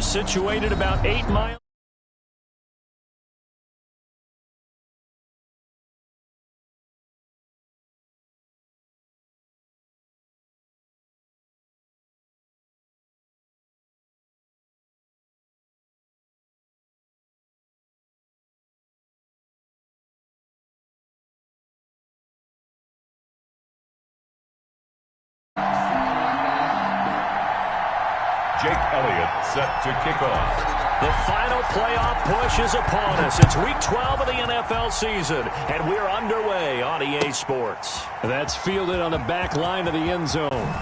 They're situated about 8 miles. Jake Elliott set to kick off. The final playoff push is upon us. It's week 12 of the NFL season, and we're underway on EA Sports. That's fielded on the back line of the end zone.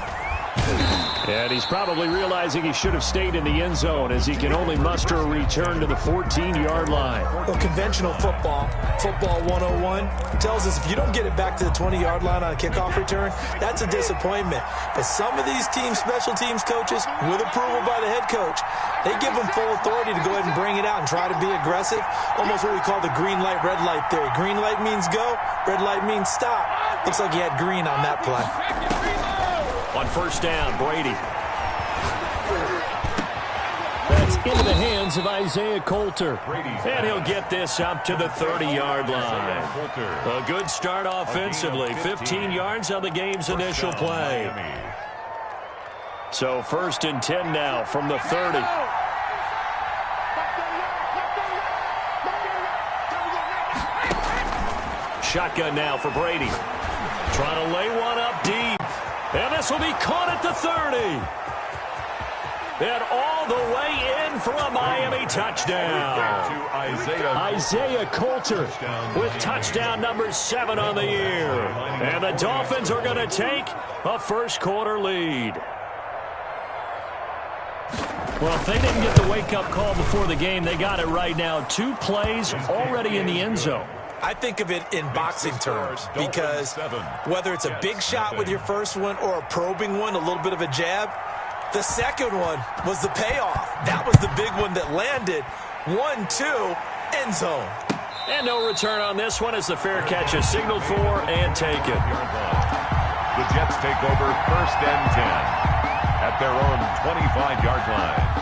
And he's probably realizing he should have stayed in the end zone as he can only muster a return to the 14-yard line. Well, conventional football 101, tells us if you don't get it back to the 20-yard line on a kickoff return, that's a disappointment. But some of these teams, special teams coaches, with approval by the head coach, they give them full authority to go ahead and bring it out and try to be aggressive. Almost what we call the green light, red light theory. Green light means go, red light means stop. Looks like he had green on that play. On first down, Brady. That's into the hands of Isaiah Coulter. And he'll get this up to the 30-yard line. A good start offensively. 15 yards on the game's initial play. So first and 10 now from the 30. Shotgun now for Brady. Trying to lay one up deep. And this will be caught at the 30. And all the way in for a Miami touchdown. Isaiah Coulter with touchdown number 7 on the year. And the Dolphins are going to take a first-quarter lead. Well, if they didn't get the wake-up call before the game, they got it right now. 2 plays already in the end zone. I think of it in boxing terms because whether it's a big shot with your first one or a probing one, a little bit of a jab, the second one was the payoff. That was the big one that landed. 1-2, end zone. And no return on this one as the fair catch is signaled for and taken. The Jets take over first and 10 at their own 25-yard line.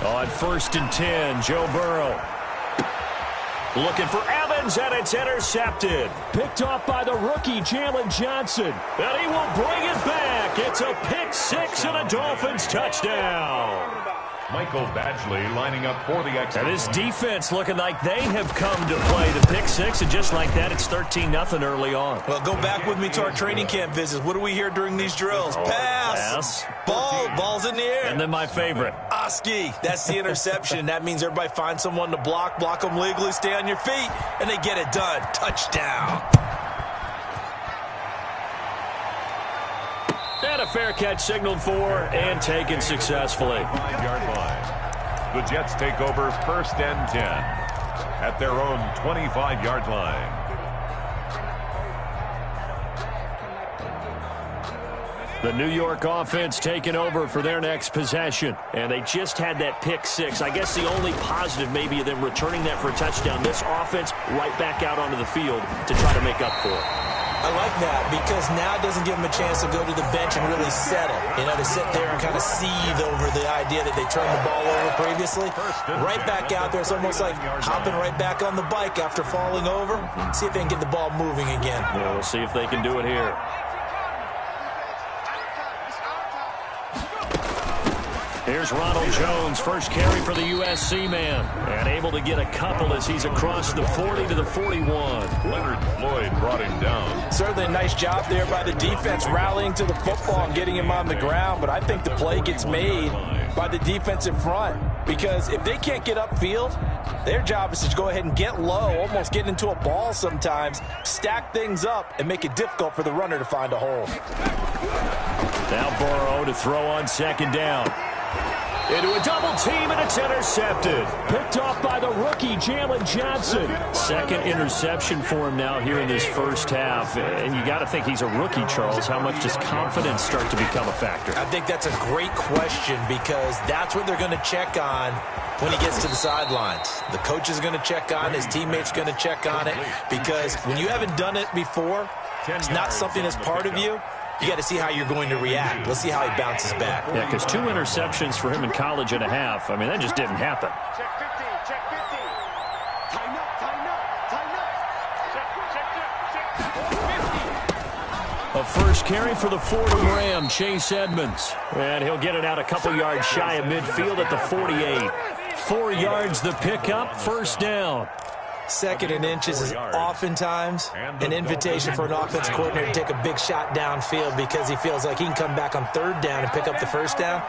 On first and 10, Joe Burrow. Looking for Evans, and it's intercepted. Picked off by the rookie, Jalen Johnson. And he will bring it back. It's a pick 6 and a Dolphins touchdown. Michael Badgley lining up for the extra. And this defense looking like they have come to play the pick 6, and just like that, it's 13-0 early on. Well, go back with me to our training camp visits. What do we hear during these drills? Pass. Ball's in the air. And then my favorite. Oski, that's the interception. That means everybody finds someone to block them legally, stay on your feet, and they get it done. Touchdown. And a fair catch signaled for and taken successfully. 5-yard line. The Jets take over first and 10 at their own 25-yard line. The New York offense taking over for their next possession. And they just had that pick 6. I guess the only positive maybe of them returning that for a touchdown. This offense right back out onto the field to try to make up for it. I like that because now it doesn't give them a chance to go to the bench and really settle. You know, to sit there and kind of seethe over the idea that they turned the ball over previously. Right back out there. It's almost like hopping right back on the bike after falling over. See if they can get the ball moving again. We'll see if they can do it here. Here's Ronald Jones, first carry for the USC man, and able to get a couple as he's across the 40 to the 41. Leonard Floyd brought him down. Certainly a nice job there by the defense rallying to the football and getting him on the ground, but I think the play gets made by the defensive front because if they can't get upfield, their job is to go ahead and get low, almost get into a ball sometimes, stack things up, and make it difficult for the runner to find a hole. Now Burrow to throw on second down. Into a double team, and it's intercepted. Picked off by the rookie, Jalen Johnson. Second interception for him now here in this first half. And you got to think he's a rookie, Charles. How much does confidence start to become a factor? I think that's a great question because that's what they're going to check on when he gets to the sidelines. The coach is going to check on, his teammates going to check on it, because when you haven't done it before, it's not something that's part of you. You got to see how you're going to react. Let's see how he bounces back. Yeah, because 2 interceptions for him in college and a half. I mean, that just didn't happen. Check 50, check 50. Tighten up, tighten up, tighten up. Check 50. A first carry for the Fordham Ram, Chase Edmonds. And he'll get it out a couple yards shy of midfield at the 48. 4 yards the pickup, first down. Second and inches is oftentimes an invitation for an offense coordinator to take a big shot downfield because he feels like he can come back on third down and pick up the first down.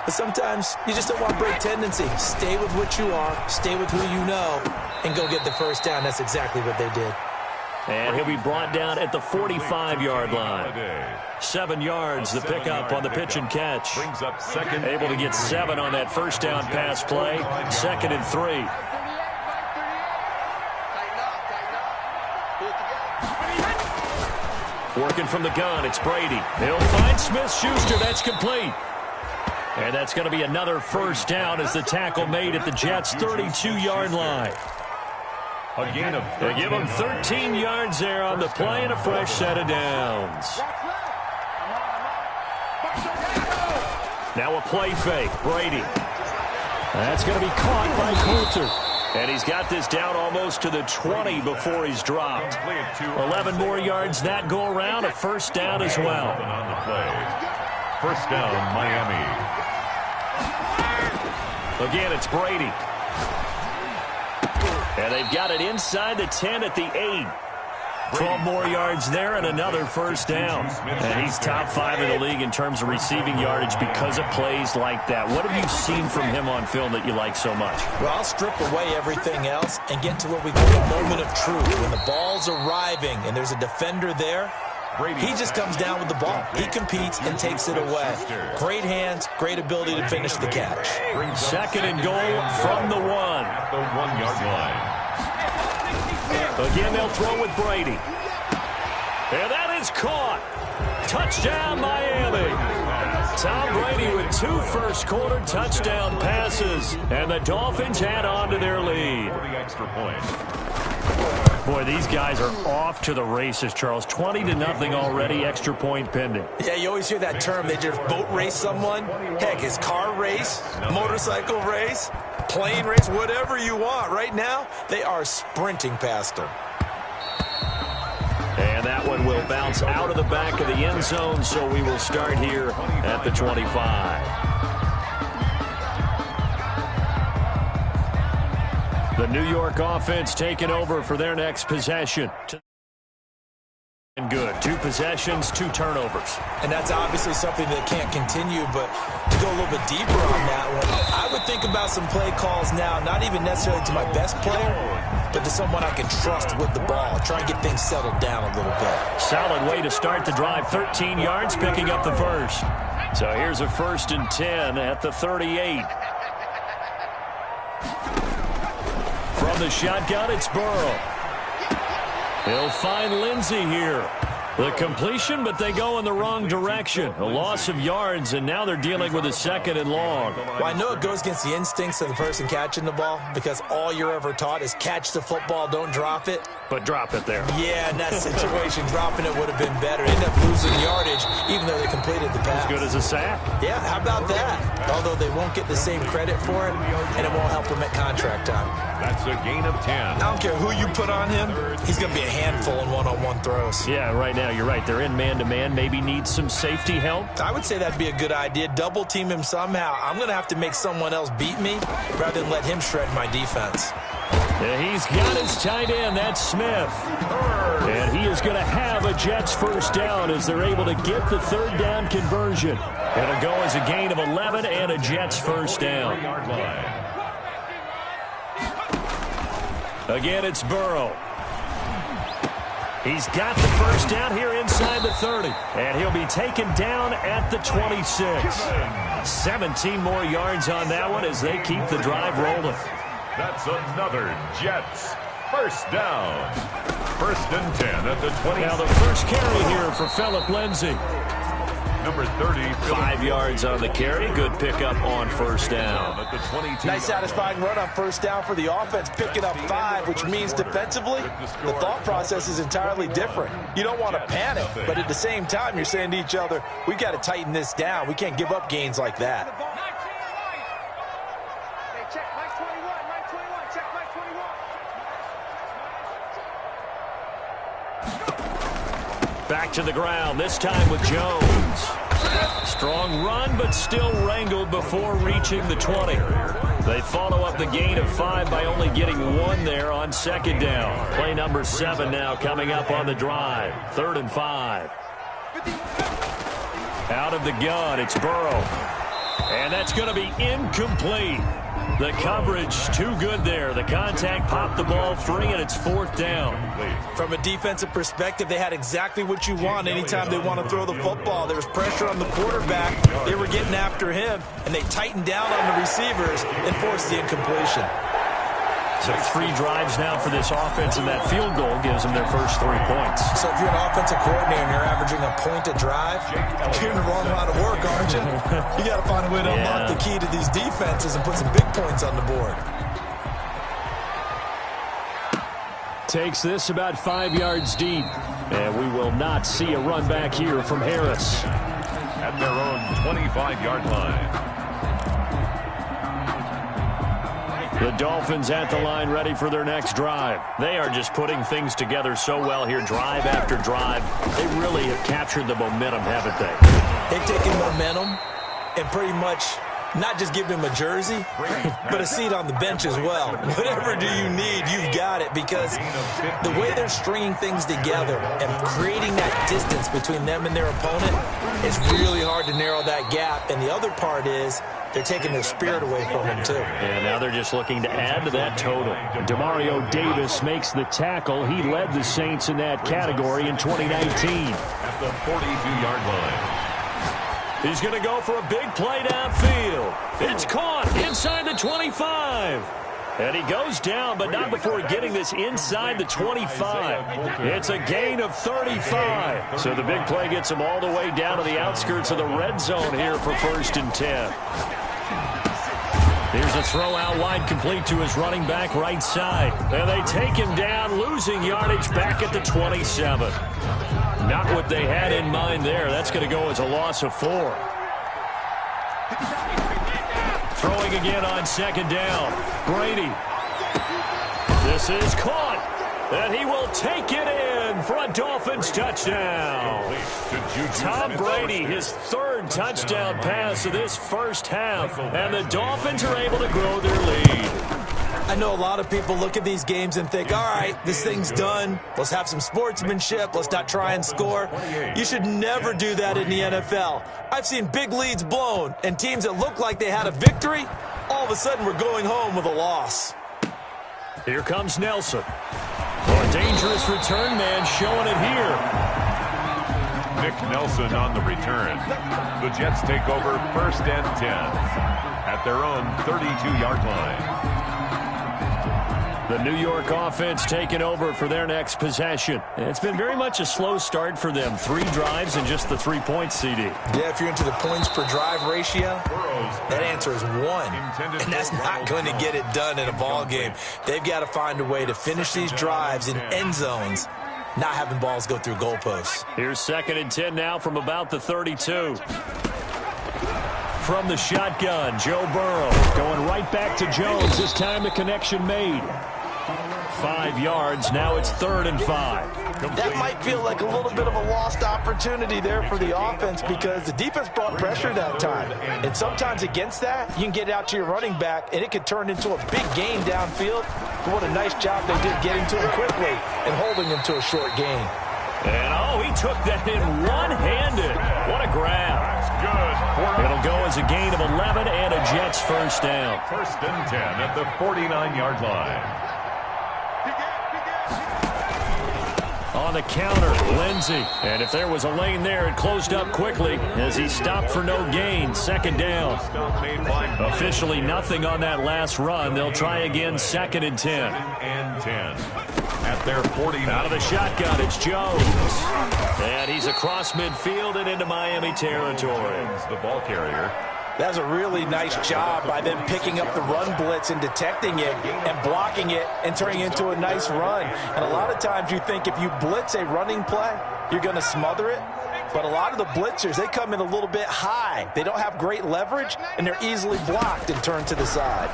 But sometimes you just don't want break tendency. Stay with what you are, stay with who you know, and go get the first down. That's exactly what they did. And he'll be brought down at the 45-yard line. 7 yards, the pickup on the pitch and catch. Able to get 7 on that first down pass play. 2nd and 3. Working from the gun, it's Brady. He'll find Smith-Schuster. That's complete. And that's going to be another first down as the tackle made at the Jets' 32-yard line. They give him 13 yards there on the play and a fresh set of downs. Now a play fake. Brady. That's going to be caught by Coulter. And he's got this down almost to the 20 before he's dropped. 11 more yards that go around. A first down as well. First down, Miami. Again, it's Brady. And they've got it inside the 10 at the 8. 12 more yards there and another first down. And he's top 5 in the league in terms of receiving yardage because of plays like that. What have you seen from him on film that you like so much? Well, I'll strip away everything else and get to what we call the moment of truth. When the ball's arriving and there's a defender there, he just comes down with the ball. He competes and takes it away. Great hands, great ability to finish the catch. 2nd and goal from the 1. At the 1-yard line. Again, they'll throw with Brady. And that is caught. Touchdown, Miami. Tom Brady with 2 first-quarter touchdown passes. And the Dolphins add on to their lead. For the extra point. Boy, these guys are off to the races, Charles. 20-0 already, extra point pending. Yeah, you always hear that term. They just boat race someone. Heck, it's car race, motorcycle race, plane race, whatever you want. Right now, they are sprinting past them. And that one will bounce out of the back of the end zone, so we will start here at the 25. The New York offense taking over for their next possession. And good. 2 possessions, 2 turnovers. And that's obviously something that can't continue, but to go a little bit deeper on that one, I would think about some play calls now, not even necessarily to my best player, but to someone I can trust with the ball. Try and get things settled down a little bit. Solid way to start the drive. 13 yards, picking up the first. So here's a 1st and 10 at the 38. From the shotgun, it's Burrow. He'll find Lindsey here. The completion, but they go in the wrong direction. A loss of yards, and now they're dealing with a 2nd and long. Well, I know it goes against the instincts of the person catching the ball because all you're ever taught is catch the football, don't drop it. But drop it there. Yeah, in that situation, dropping it would have been better. Ended up losing yardage, even though they completed the pass. As good as a sack. Yeah, how about that? Although they won't get the same credit for it, and it won't help them at contract time. That's a gain of 10. I don't care who you put on him, he's going to be a handful in one-on-one throws. Yeah, right now, you're right. They're in man-to-man. Maybe need some safety help. I would say that'd be a good idea. Double team him somehow. I'm going to have to make someone else beat me rather than let him shred my defense. He's got his tight end. That's Smith. And he is going to have a Jets first down as they're able to get the 3rd down conversion. It'll go as a gain of 11 and a Jets first down. Again, it's Burrow. He's got the first down here inside the 30. And he'll be taken down at the 26. 17 more yards on that one as they keep the drive rolling. That's another Jets first down. First and 10 at the 20. Now the first carry here for Phillip Lindsay. Number 30. 5 yards on the carry. Good pickup on first down. At the 22. Nice satisfying run on first down for the offense, picking up 5, which means defensively, the thought process is entirely different. You don't want to panic, but at the same time, you're saying to each other, we got to tighten this down. We can't give up gains like that. Check Mike 21, Mike 21, check Mike 21. Back to the ground, this time with Jones. Strong run, but still wrangled before reaching the 20. They follow up the gain of 5 by only getting 1 there on second down. Play number 7 now coming up on the drive. 3rd and 5. Out of the gun, it's Burrow. And that's going to be incomplete. The coverage too good there. The contact popped the ball free, and it's 4th down. From a defensive perspective, they had exactly what you want anytime they want to throw the football. There was pressure on the quarterback. They were getting after him, and they tightened down on the receivers and forced the incompletion. So 3 drives now for this offense, and that field goal gives them their first 3 points. So if you're an offensive coordinator and you're averaging a point a drive, you're in the wrong line of work, aren't you? You got to find a way to unlock the key to these defenses and put some big points on the board. Takes this about 5 yards deep, and we will not see a run back here from Harris. At their own 25-yard line. The Dolphins at the line ready for their next drive. They are just putting things together so well here, drive after drive. They really have captured the momentum, haven't they? They've taken momentum and pretty much not just give him a jersey, but a seat on the bench as well. Whatever do you need, you've got it, because the way they're stringing things together and creating that distance between them and their opponent, it's really hard to narrow that gap. And the other part is they're taking their spirit away from them, too. And now they're just looking to add to that total. Demario Davis makes the tackle. He led the Saints in that category in 2019. At the 42-yard line. He's going to go for a big play downfield. It's caught inside the 25. And he goes down, but not before getting this inside the 25. It's a gain of 35. So the big play gets him all the way down to the outskirts of the red zone here for 1st and 10. Here's a throw out wide, complete to his running back right side. And they take him down, losing yardage back at the 27. Not what they had in mind there. That's going to go as a loss of 4. Throwing again on second down. Brady. This is caught. And he will take it in for a Dolphins touchdown. Tom Brady, his 3rd touchdown pass of this first half. And the Dolphins are able to grow their lead. I know a lot of people look at these games and think, all right, this thing's done. Let's have some sportsmanship. Let's not try and score. You should never do that in the NFL. I've seen big leads blown, and teams that look like they had a victory, all of a sudden we're going home with a loss. Here comes Nelson. A dangerous return man showing it here. Nick Nelson on the return. The Jets take over 1st and 10 at their own 32-yard line. The New York offense taking over for their next possession. It's been very much a slow start for them. 3 drives and just the 3 points, CD. Yeah, if you're into the points per drive ratio, that answer is 1. And that's not going to get it done in a ball game. They've got to find a way to finish these drives in end zones, not having balls go through goalposts. Here's 2nd and 10 now from about the 32. From the shotgun, Joe Burrow going right back to Jones. This time the connection made. 5 yards. Now it's 3rd and 5. That might feel like a little bit of a lost opportunity there for the offense, because the defense brought pressure that time. And sometimes against that, you can get out to your running back, and it could turn into a big gain downfield. But what a nice job they did getting to him quickly and holding him to a short gain. And, he took that in one-handed. What a grab. It'll go as a gain of 11 and a Jets first down. 1st and 10 at the 49-yard line. On the counter, Lindsey. And if there was a lane there, it closed up quickly as he stopped for no gain. Second down. Officially nothing on that last run. They'll try again, 2nd and 10. And 10. At their 40. Out of the shotgun, it's Jones. And he's across midfield and into Miami territory. The ball carrier. That's a really nice job by them picking up the run blitz and detecting it and blocking it and turning it into a nice run. And a lot of times you think if you blitz a running play, you're going to smother it. But a lot of the blitzers, they come in a little bit high. They don't have great leverage, and they're easily blocked and turned to the side.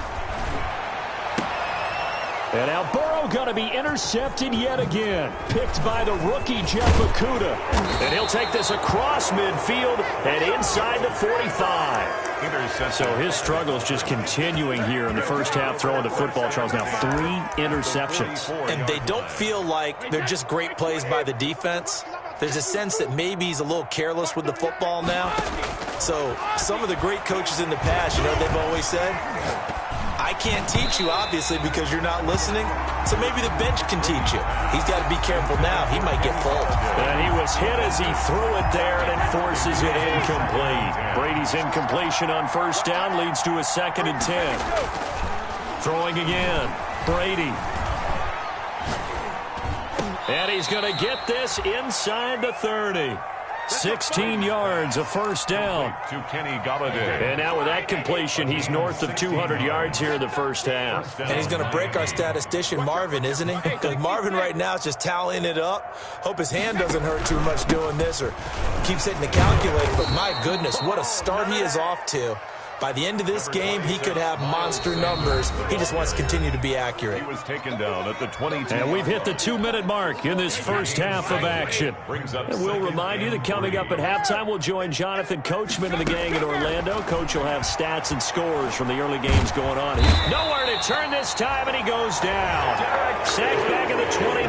And now Burrow going to be intercepted yet again. Picked by the rookie Jeff Okudah. And he'll take this across midfield and inside the 45. So his struggles just continuing here in the first half, throwing the football, Charles. Now 3 interceptions. And they don't feel like they're just great plays by the defense. There's a sense that maybe he's a little careless with the football now. So some of the great coaches in the past, you know, they've always said, I can't teach you, obviously, because you're not listening. So maybe the bench can teach you. He's got to be careful now. He might get pulled. And he was hit as he threw it there, and it forces it incomplete. Brady's incompletion on first down leads to a 2nd and 10. Throwing again. Brady. And he's going to get this inside the 30. 16 yards, a first down. To Kenny Galladay. And now with that completion, he's north of 200 yards here in the first half. And he's going to break our statistician, Marvin, isn't he? Because Marvin right now is just tallying it up. Hope his hand doesn't hurt too much doing this or keeps hitting the calculator. But my goodness, what a start he is off to. By the end of this game, he could have monster numbers. He just wants to continue to be accurate. He was taken down at the 22. And we've hit the 2-minute mark in this first half of action. And we'll remind you that coming up at halftime, we'll join Jonathan Coachman and the gang in Orlando. Coach will have stats and scores from the early games going on. He's nowhere to turn this time, and he goes down. Sacked back at the 29.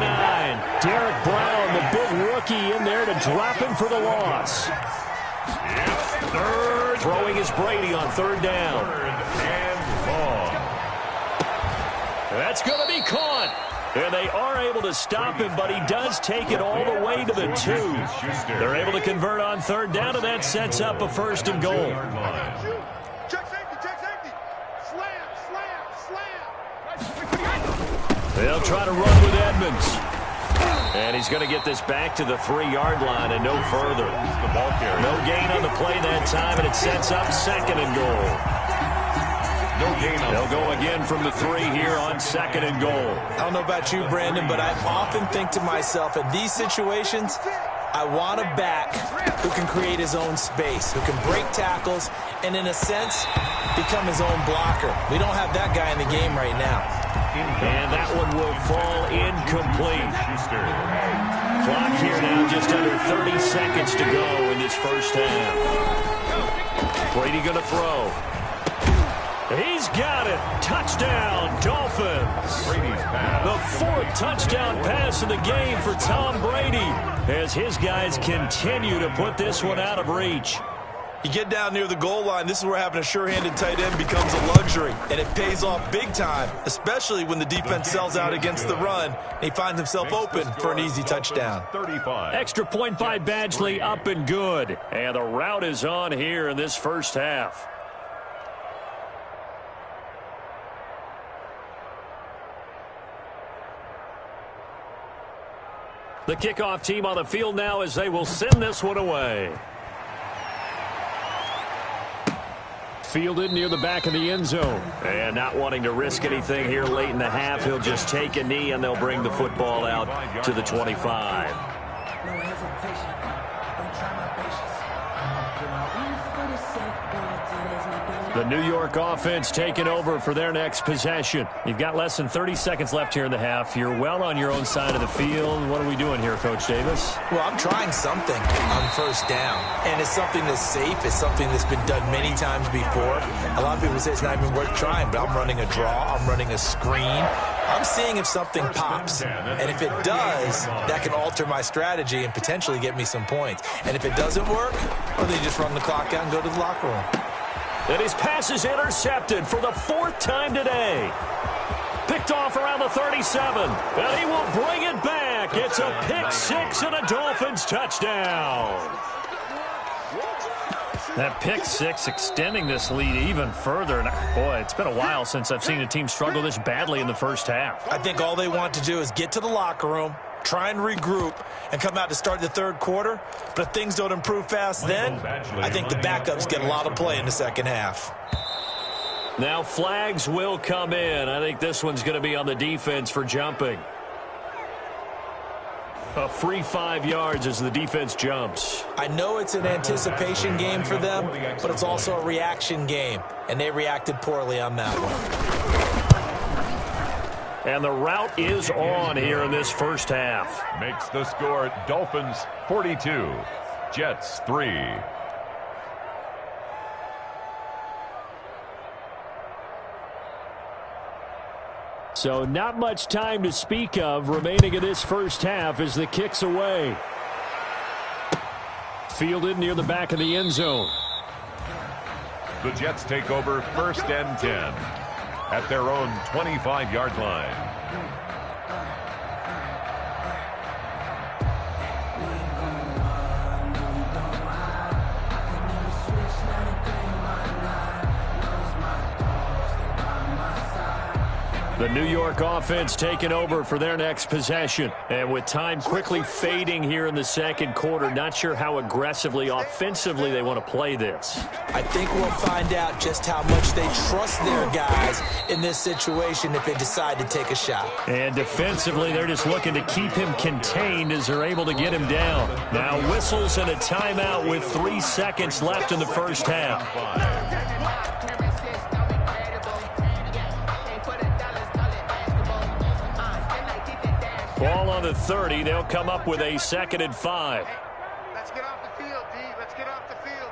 Derek Brown, the big rookie, in there to drop him for the loss. Third, throwing is Brady on 3rd down. And long. That's going to be caught. And they are able to stop him, but he does take it all the way to the 2. They're able to convert on 3rd down, and that sets up a 1st and goal. Check safety. Slam. They'll try to run with Edmonds. And he's going to get this back to the 3-yard line and no further. The ball carrier. No gain on the play that time, and it sets up 2nd and goal. No gain. They'll go again from the 3 here on 2nd and goal. I don't know about you, Brandon, but I often think to myself, in these situations, I want a back who can create his own space, who can break tackles, and in a sense, become his own blocker. We don't have that guy in the game right now. And that one will fall incomplete. Clock here now, just under 30 seconds to go in this first half. Brady going to throw. He's got it. Touchdown, Dolphins. Brady's pass. The 4th touchdown pass of the game for Tom Brady as his guys continue to put this one out of reach. You get down near the goal line, this is where having a sure-handed tight end becomes a luxury, and it pays off big time, especially when the defense sells out against the run, and he finds himself open for an easy touchdown. 35. Extra point by Badgley, up and good. And the route is on here in this first half. The kickoff team on the field now as they will send this one away. Fielded near the back of the end zone. And not wanting to risk anything here late in the half, he'll just take a knee and they'll bring the football out to the 25. The New York offense taking over for their next possession. You've got less than 30 seconds left here in the half. You're well on your own side of the field. What are we doing here, Coach Davis? Well, I'm trying something on first down, and it's something that's safe. It's something that's been done many times before. A lot of people say it's not even worth trying, but I'm running a draw. I'm running a screen. I'm seeing if something pops, and if it does, that can alter my strategy and potentially get me some points. And if it doesn't work, well, then you just run the clock out and go to the locker room. And his pass is intercepted for the 4th time today. Picked off around the 37. And he will bring it back. It's a pick six and a Dolphins touchdown. That pick six extending this lead even further. And boy, it's been a while since I've seen a team struggle this badly in the first half. I think all they want to do is get to the locker room, try and regroup, and come out to start the third quarter. But if things don't improve fast then, I think the backups get a lot of play in the second half. Now flags will come in. I think this one's going to be on the defense for jumping. A free 5 yards as the defense jumps. I know it's an anticipation game for them, but it's also a reaction game, and they reacted poorly on that one. And the route is on here in this first half. Makes the score Dolphins 42, Jets 3. So not much time to speak of remaining in this first half as the kick's away. Fielded near the back of the end zone. The Jets take over 1st and 10 at their own 25-yard line. The New York offense taking over for their next possession. And with time quickly fading here in the second quarter, not sure how aggressively, offensively they want to play this. I think we'll find out just how much they trust their guys in this situation if they decide to take a shot. And defensively, they're just looking to keep him contained as they're able to get him down. Now whistles and a timeout with 3 seconds left in the first half. Ball on the 30. They'll come up with a 2nd and 5. Let's get off the field, D. Let's get off the field,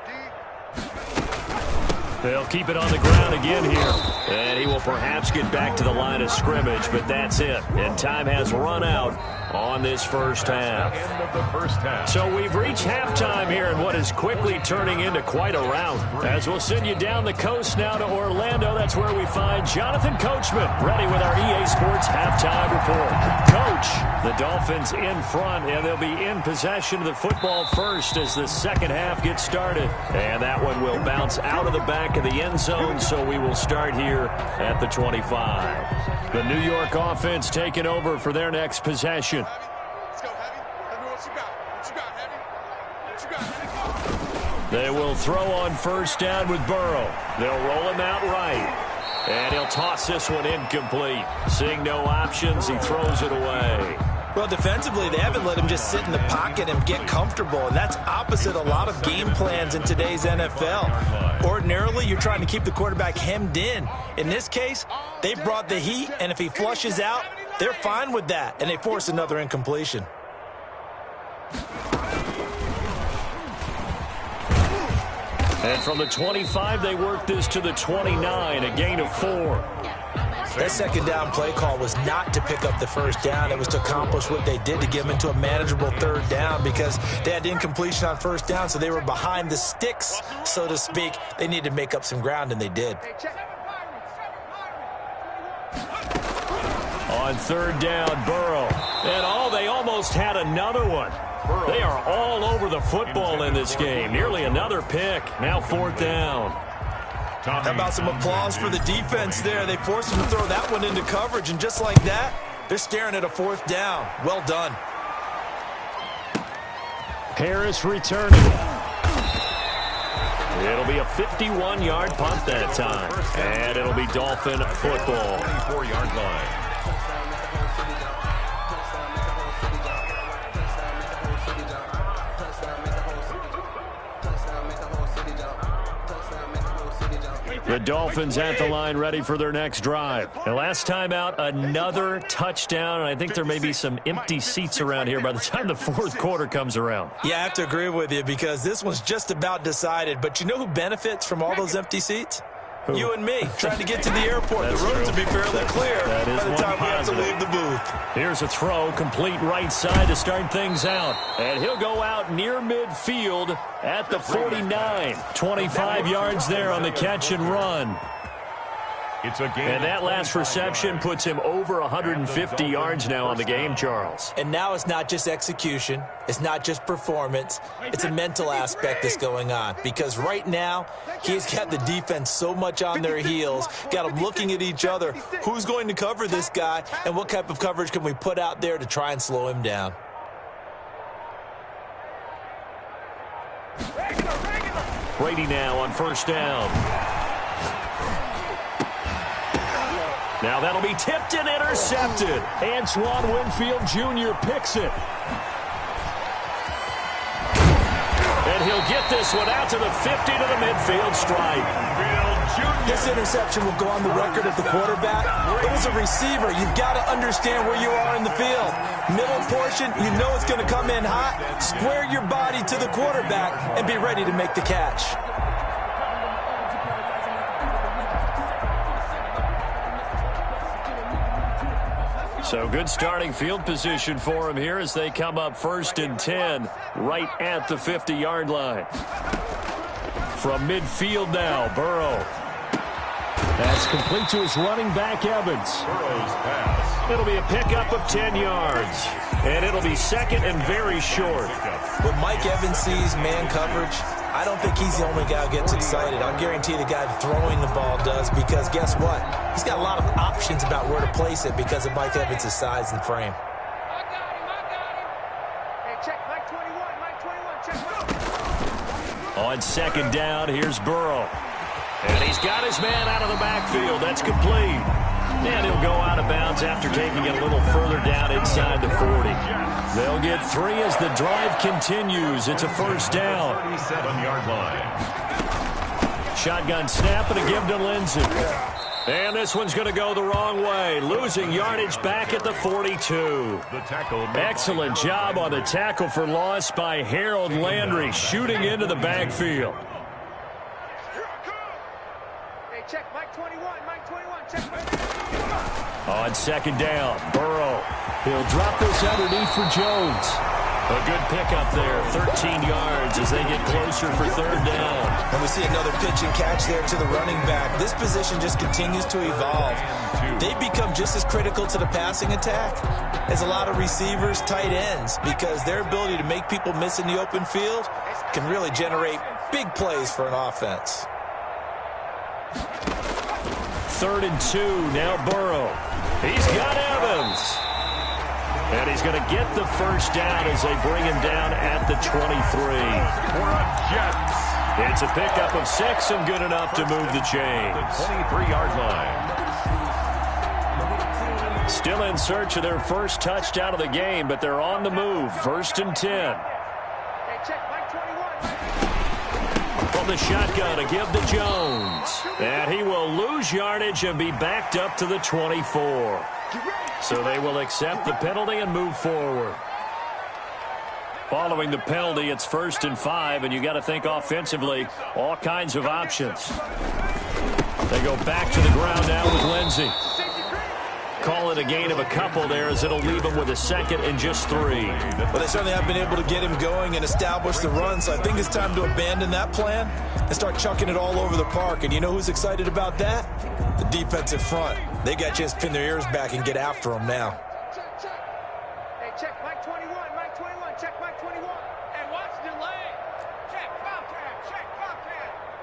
D. They'll keep it on the ground again here. And he will perhaps get back to the line of scrimmage, but that's it. And time has run out on this first half. End of the first half. So we've reached halftime here in what is quickly turning into quite a rout. As we'll send you down the coast now to Orlando, that's where we find Jonathan Coachman ready with our EA Sports halftime report. Coach, the Dolphins in front, and they'll be in possession of the football first as the second half gets started. And that one will bounce out of the back of the end zone, so we will start here at the 25. The New York offense taking over for their next possession. Let's go, Heavy. Tell me what you got. What you got, Heavy? What you got, Heavy? They will throw on first down with Burrow. They'll roll him out right. And he'll toss this one incomplete. Seeing no options, he throws it away. Well, defensively, they haven't let him just sit in the pocket and get comfortable, and that's opposite a lot of game plans in today's NFL. Ordinarily, you're trying to keep the quarterback hemmed in. In this case, they brought the heat, and if he flushes out, they're fine with that, and they force another incompletion. And from the 25, they work this to the 29, a gain of 4. That second down play call was not to pick up the first down. It was to accomplish what they did to get them into a manageable third down because they had incompletion on first down, so they were behind the sticks, so to speak. They needed to make up some ground, and they did. On third down, Burrow. And they almost had another one. They are all over the football in this game. Nearly another pick. Now 4th down. How about some applause for the defense there? They forced him to throw that one into coverage, and just like that, they're staring at a 4th down. Well done. Harris returning. It'll be a 51-yard punt that time. And it'll be Dolphin football. 24-yard line. The Dolphins at the line ready for their next drive. And last time out, another touchdown. And I think there may be some empty seats around here by the time the 4th quarter comes around. Yeah, I have to agree with you because this one's just about decided. But you know who benefits from all those empty seats? Who? You and me, trying to get to the airport. The roads will be fairly clear by the time we have to leave the booth. Here's a throw, complete right side to start things out. And he'll go out near midfield at the 49. 25 yards there on the catch and run. It's a game. And that last reception puts him over 150 yards now on the game, Charles. And now it's not just execution. It's not just performance. It's a mental aspect that's going on. Because right now, he's got the defense so much on their heels, got them looking at each other. Who's going to cover this guy, and what type of coverage can we put out there to try and slow him down? Brady now on first down. Now that'll be tipped and intercepted. Antoine Winfield Jr. picks it. And he'll get this one out to the 50 to the midfield stripe. This interception will go on the record of the quarterback. But as a receiver, you've got to understand where you are in the field. Middle portion, you know it's going to come in hot. Square your body to the quarterback and be ready to make the catch. So good starting field position for him here as they come up 1st and 10 right at the 50-yard line. From midfield now, Burrow. That's complete to his running back, Evans. Burrow's pass. It'll be a pickup of 10 yards. And it'll be second and very short. When Mike Evans sees man coverage, I don't think he's the only guy who gets excited. I'll guarantee the guy throwing the ball does, because guess what? He's got a lot of options about where to place it because of Mike Evans' size and frame. I got him. Hey, check Mike 21, check Mike. On second down, here's Burrow. And he's got his man out of the backfield. That's complete. And he'll go out of bounds after taking it a little further down inside the 40. They'll get 3 as the drive continues. It's a first down. 37-yard line. Shotgun snap and a give to Lindsey. And this one's going to go the wrong way. Losing yardage back at the 42. The tackle. Excellent job on the tackle for loss by Harold Landry, shooting into the backfield. Hey, check Mike 21, check Mike 21. On second down, Burrow. He'll drop this underneath for Jones. A good pickup there, 13 yards as they get closer for third down. And we see another pitch and catch there to the running back. This position just continues to evolve. They become just as critical to the passing attack as a lot of receivers, tight ends, because their ability to make people miss in the open field can really generate big plays for an offense. 3rd and 2, now Burrow. He's got Evans. And he's going to get the first down as they bring him down at the 23. Jets. It's a pickup of 6 and good enough to move the chains. 23-yard line. Still in search of their first touchdown of the game, but they're on the move. 1st and 10. Hey, check Mike 21. From the shotgun, a give to Jones. And he will lose yardage and be backed up to the 24. So they will accept the penalty and move forward. Following the penalty, it's 1st and 5, and you got to think offensively, all kinds of options. They go back to the ground now with Lindsey. Call it a gain of a couple there as it'll leave him with a 2nd and just 3. Well, they certainly have been able to get him going and establish the run, so I think it's time to abandon that plan and start chucking it all over the park. And you know who's excited about that? The defensive front. They got a chance to pin their ears back and get after him now. Check. Hey, check Mike 21, check Mike 21. Hey, watch delay. Check Bobcat.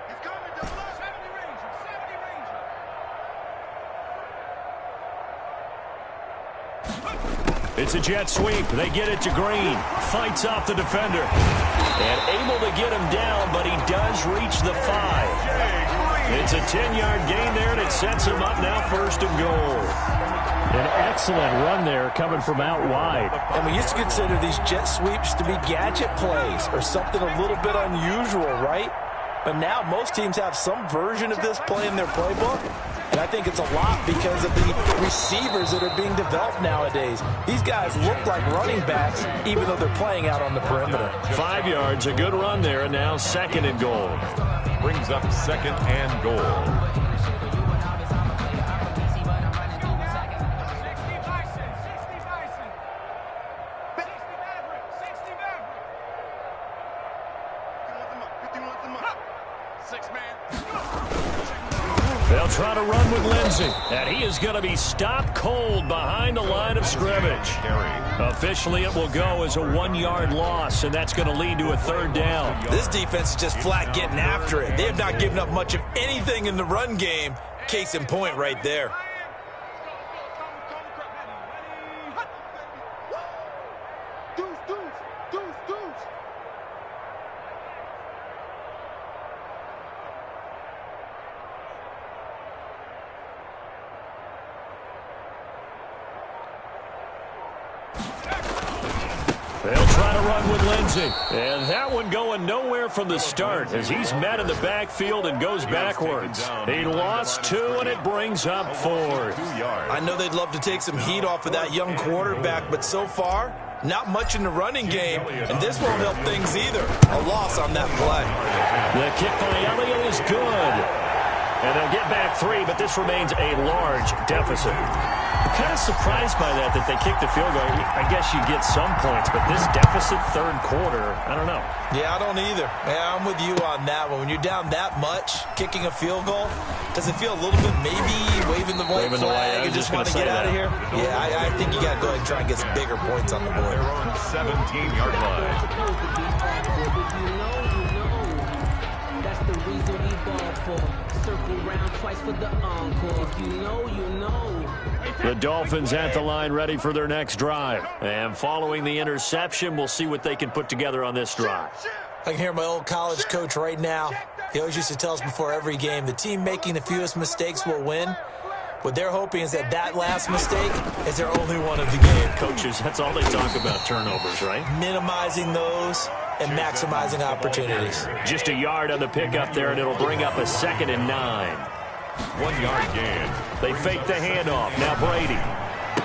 He's coming to 70 Ranger. It's a jet sweep. They get it to Green. Fights off the defender. And able to get him down, but he does reach the 5. It's a 10-yard gain there, and it sets him up now 1st and goal. An excellent run there coming from out wide. And we used to consider these jet sweeps to be gadget plays or something a little bit unusual, right? But now most teams have some version of this play in their playbook. And I think it's a lot because of the receivers that are being developed nowadays. These guys look like running backs even though they're playing out on the perimeter. 5 yards, a good run there, and now 2nd and goal. Brings up 2nd and goal. They'll try to run with Lindsey. And he is going to be stopped cold behind the line of scrimmage. Officially, it will go as a 1-yard loss, and that's going to lead to a 3rd down. This defense is just flat getting after it. They have not given up much of anything in the run game. Case in point right there. They'll try to run with Lindsey. And that one going nowhere from the start as he's met in the backfield and goes backwards. He lost 2, and it brings up 4th. I know they'd love to take some heat off of that young quarterback, but so far, not much in the running game, and this won't help things either. A loss on that play. The kick by Elliott is good. And they'll get back 3, but this remains a large deficit. I'm kind of surprised by that they kicked the field goal. I guess you get some points, but this deficit 3rd quarter, I don't know. Yeah, I don't either. Yeah, I'm with you on that one. When you're down that much, kicking a field goal, does it feel a little bit maybe waving the white flag and just want to get out of here? Yeah, I think you got to go ahead and try and get some bigger points on the board. They're on 17-yard line. That's the reason we ball for. Circle round twice for the encore. If you know, you know. The Dolphins at the line ready for their next drive. And following the interception, we'll see what they can put together on this drive. I can hear my old college coach right now. He always used to tell us before every game, the team making the fewest mistakes will win. What they're hoping is that last mistake is their only one of the game. Coaches, that's all they talk about, turnovers, right? Minimizing those and maximizing opportunities. Just a yard on the pickup there, and it'll bring up a 2nd and 9. 1-yard gain. They fake the handoff. Now Brady.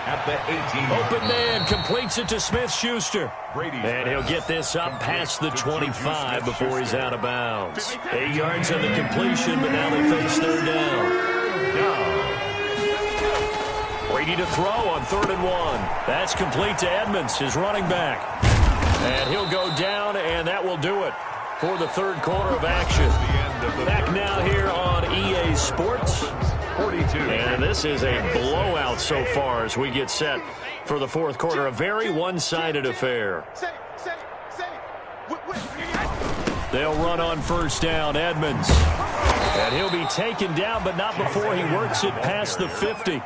At the 18. Open man completes it to Smith-Schuster. And he'll get this up past the 25 before he's out of bounds. 8 yards on the completion, but now they face 3rd down. Brady to throw on 3rd and 1. That's complete to Edmonds, his running back. And he'll go down, and that will do it for the 3rd quarter of action. Back now here on EA Sports. 42. And this is a blowout so far as we get set for the 4th quarter. A very one-sided affair. They'll run on 1st down, Edmonds. And he'll be taken down, but not before he works it past the 50.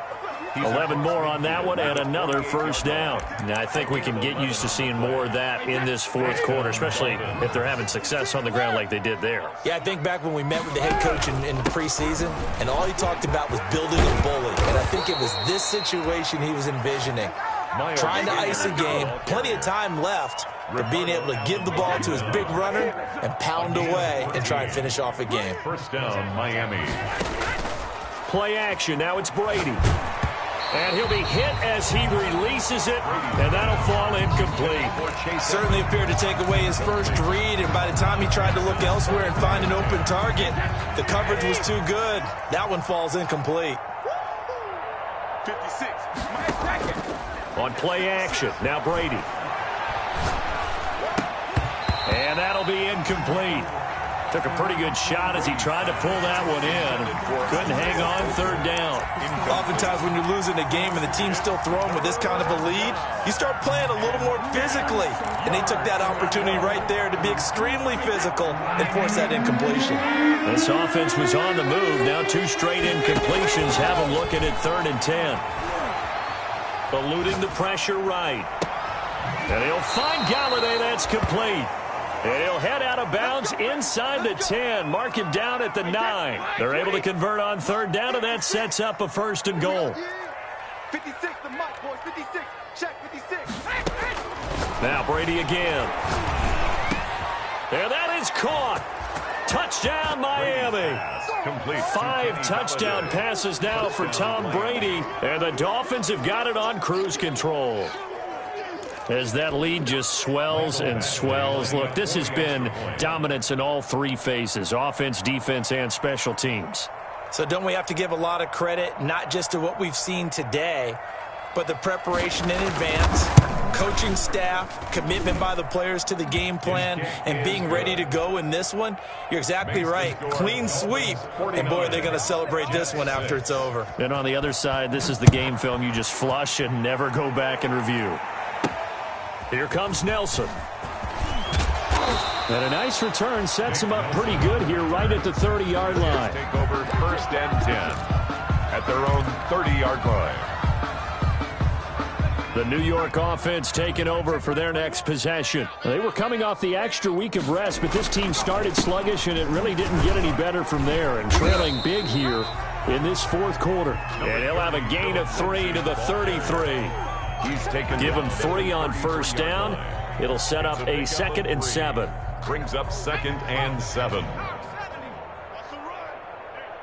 11 more on that one and another 1st down. Now, I think we can get used to seeing more of that in this 4th quarter, especially if they're having success on the ground like they did there. Yeah, I think back when we met with the head coach in the preseason, and all he talked about was building a bully. And I think it was this situation he was envisioning. Trying to ice a game, plenty of time left, but being able to give the ball to his big runner and pound away and try and finish off a game. 1st down, Miami. Play action. Now it's Brady. And he'll be hit as he releases it, and that'll fall incomplete. Certainly appeared to take away his first read, and by the time he tried to look elsewhere and find an open target, the coverage was too good. That one falls incomplete. 56. On play action, now Brady. And that'll be incomplete. Took a pretty good shot as he tried to pull that one in. Couldn't hang on 3rd down. Oftentimes when you're losing a game and the team's still throwing with this kind of a lead, you start playing a little more physically. And they took that opportunity right there to be extremely physical and force that incompletion. This offense was on the move. Now 2 straight incompletions have them looking at 3rd and 10. Eluding the pressure right. And he'll find Galladay. That's complete. And he'll head out of bounds inside the 10. Mark him down at the 9. They're able to convert on 3rd down, and that sets up a 1st and goal. 56, the mark, boys. 56. Check 56. Now Brady again. And that is caught. Touchdown, Miami. Complete. 5 touchdown passes now for Tom Brady, and the Dolphins have got it on cruise control. As that lead just swells and swells. Look, this has been dominance in all 3 phases, offense, defense, and special teams. So don't we have to give a lot of credit, not just to what we've seen today, but the preparation in advance, coaching staff, commitment by the players to the game plan, and being ready to go in this one, you're exactly right. Clean sweep, and boy, they're going to celebrate this one after it's over. And on the other side, this is the game film you just flush and never go back and review. Here comes Nelson. And a nice return sets him up pretty good here right at the 30-yard line. Take over 1st and 10 at their own 30-yard line. The New York offense taking over for their next possession. They were coming off the extra week of rest, but this team started sluggish, and it really didn't get any better from there. And trailing big here in this fourth quarter. And he'll have a gain of 3 to the 33. He's taken. Give him 3 on first down. It'll set up a 2nd and 7. Brings up 2nd and 7.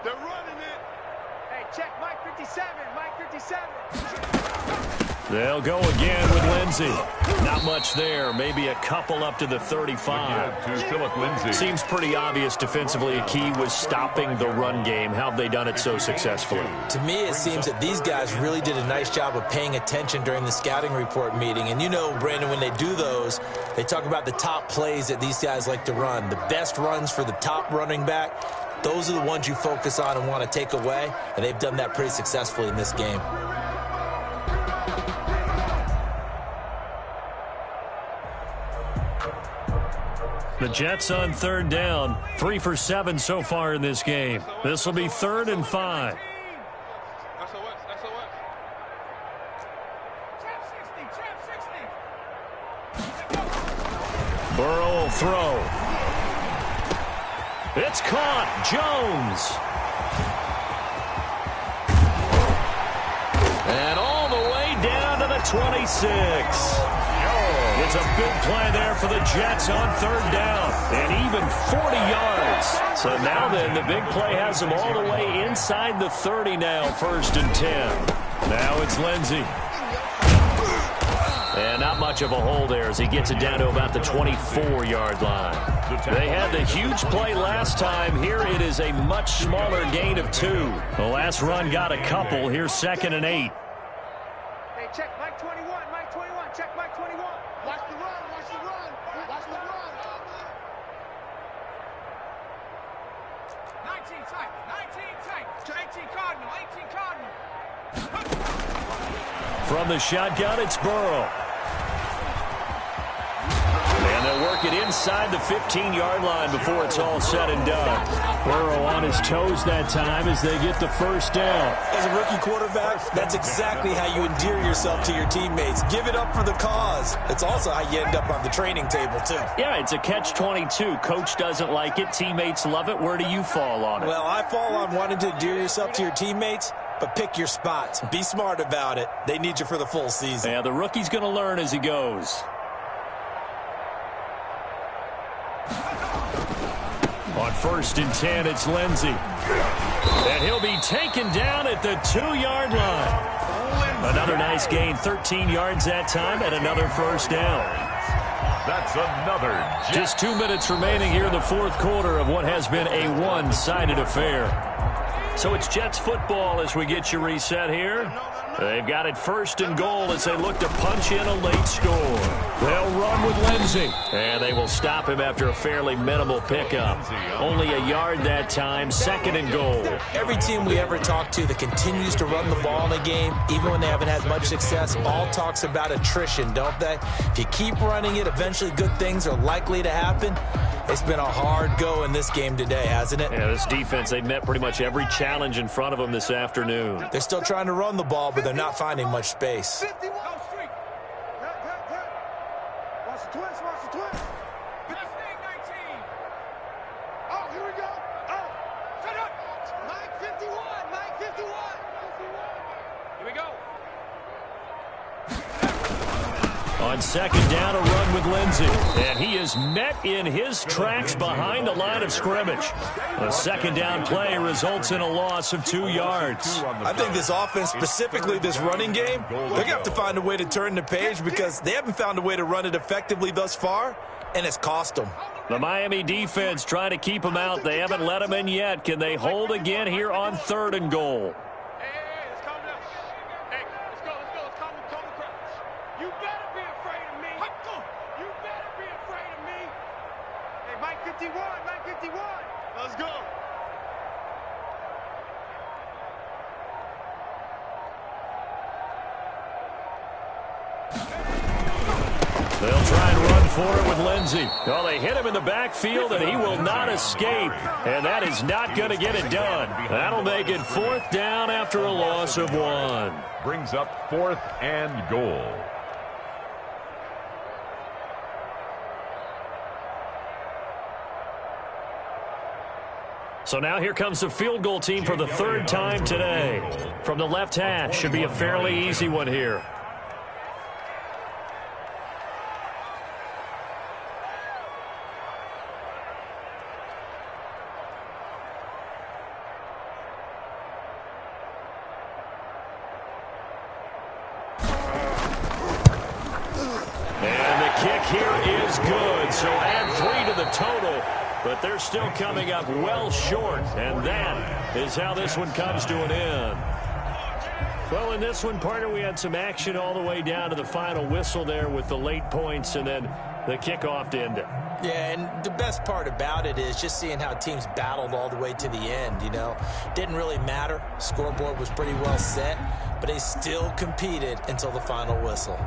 They're running it. Hey, check Mike 57. Mike 57. They'll go again with Lindsey. Not much there. Maybe a couple up to the 35. To Philip Lindsay. Seems pretty obvious defensively a key was stopping the run game. How have they done it so successfully? To me, it seems that these guys really did a nice job of paying attention during the scouting report meeting. And you know, Brandon, when they do those, they talk about the top plays that these guys like to run. The best runs for the top running back, those are the ones you focus on and want to take away. And they've done that pretty successfully in this game. The Jets on 3rd down. 3 for 7 so far in this game. This will be 3rd and 5. Burrow will throw. It's caught. Jones. And all the way down to the 26. It's a big play there for the Jets on 3rd down. And even 40 yards. So now then, the big play has them all the way inside the 30 now, 1st and 10. Now it's Lindsey. And not much of a hole there as he gets it down to about the 24-yard line. They had the huge play last time. Here it is a much smaller gain of 2. The last run got a couple. Here's 2nd and 8. Hey, check Mike 21. Mike 21. Check Mike 21. Watch the run. Watch the run. Watch the run. 19 tight. 19 tight. 18 Cardinal. 18 Cardinal. From the shotgun, it's Burrow. And they'll work it inside the 15-yard line before it's all said and done. Burrow on his toes that time as they get the 1st down. As a rookie quarterback, that's exactly how you endear yourself to your teammates. Give it up for the cause. It's also how you end up on the training table, too. Yeah, it's a catch-22. Coach doesn't like it. Teammates love it. Where do you fall on it? Well, I fall on wanting to endear yourself to your teammates, but pick your spots. Be smart about it. They need you for the full season. Yeah, the rookie's going to learn as he goes. On 1st and 10, it's Lindsey. And he'll be taken down at the 2-yard line. Another nice gain, 13 yards that time, and another 1st down. That's another Jet. Just 2 minutes remaining here in the 4th quarter of what has been a one-sided affair. So it's Jets football as we get you reset here. They've got it 1st and goal as they look to punch in a late score. They'll run with Lindsey, and they will stop him after a fairly minimal pickup. Only a yard that time, 2nd and goal. Every team we ever talk to that continues to run the ball in a game, even when they haven't had much success, all talks about attrition, don't they? If you keep running it, eventually good things are likely to happen. It's been a hard go in this game today, hasn't it? Yeah, this defense, they've met pretty much every challenge in front of them this afternoon. They're still trying to run the ball, but they're not finding much space. 51. Go street. Watch the twist. Watch the twist. Good thing, 19. Oh, here we go. Oh, shut up. Mike 51. Mike 51. Here we go. On 2nd down, a run with Lindsey. And he is met in his tracks behind the line of scrimmage. A 2nd down play results in a loss of 2 yards. I think this offense, specifically this running game, they're going to have to find a way to turn the page because they haven't found a way to run it effectively thus far, and it's cost them. The Miami defense trying to keep them out. They haven't let them in yet. Can they hold again here on 3rd and goal? Hey, let's calm down. Hey, let's go. Let's calm 51, Mike 51. Let's go. They'll try and run for it with Lindsey. Well, they hit him in the backfield, and he will not escape. And that is not going to get it done. That'll make it 4th down after a loss of 1. Brings up 4th and goal. So now here comes the field goal team for the 3rd time today. From the left hash, should be a fairly easy one here. And the kick here is good. So add 3 to the total. But they're still coming up well short, and that is how this one comes to an end. Well, in this one, partner, we had some action all the way down to the final whistle there with the late points and then the kickoff to end it. Yeah, and the best part about it is just seeing how teams battled all the way to the end, you know. Didn't really matter. Scoreboard was pretty well set, but they still competed until the final whistle.